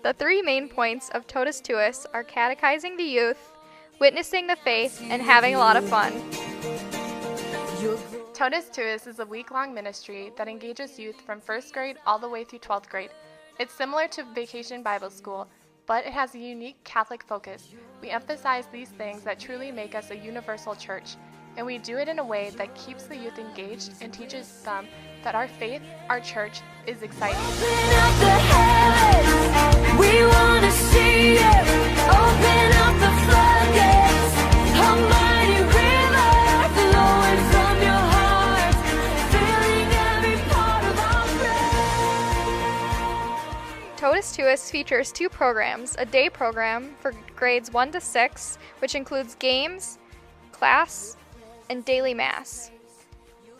The three main points of Totus Tuus are catechizing the youth, witnessing the faith, and having a lot of fun. Totus Tuus is a week-long ministry that engages youth from 1st grade all the way through 12th grade. It's similar to Vacation Bible School, but it has a unique Catholic focus. We emphasize these things that truly make us a universal church, and we do it in a way that keeps the youth engaged and teaches them that our faith, our church, is exciting. Open up the heavens, we want to see you. Open up the floodgates, a mighty river flowing from your heart, filling every part of our praise. Totus Tuus features two programs, a day program for grades 1 to 6, which includes games, class, and daily mass,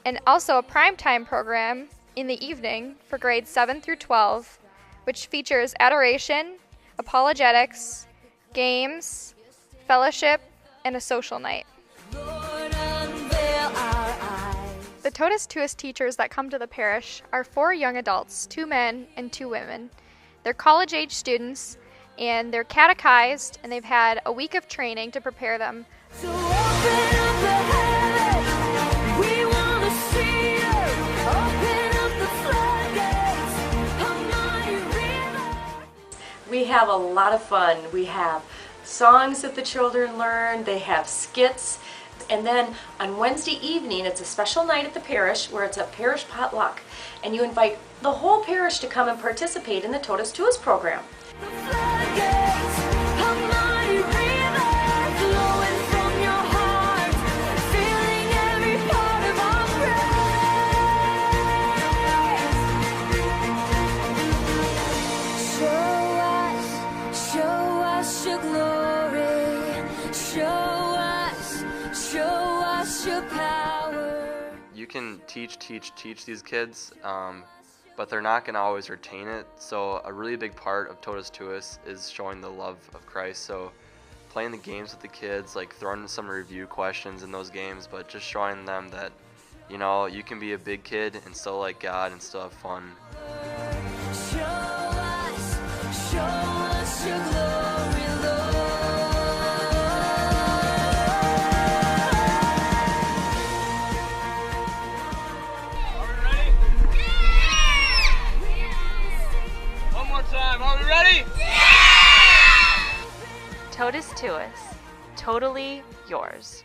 and also a primetime program in the evening for grades 7 through 12, which features adoration, apologetics, games, fellowship, and a social night. The Totus Tuus teachers that come to the parish are 4 young adults, 2 men and 2 women. They're college-age students, and they're catechized, and they've had a week of training to prepare them. So open up the heavens, we want to see you. Open up the floodgates, a mighty river. We have a lot of fun. We have songs that the children learn, they have skits, and then on Wednesday evening it's a special night at the parish where it's a parish potluck, and you invite the whole parish to come and participate in the Totus Tuus program. The floodgates, a mighty river flowing from your heart, filling every part of our praise. Show us your glory. Show us your power. You can teach these kids, but they're not going to always retain it. So a really big part of Totus Tuus is showing the love of Christ. So playing the games with the kids, like throwing in some review questions in those games, but just showing them that, you know, you can be a big kid and still like God and still have fun. Show us your glory, Lord. Are we ready? Totus Tuus, totally yours.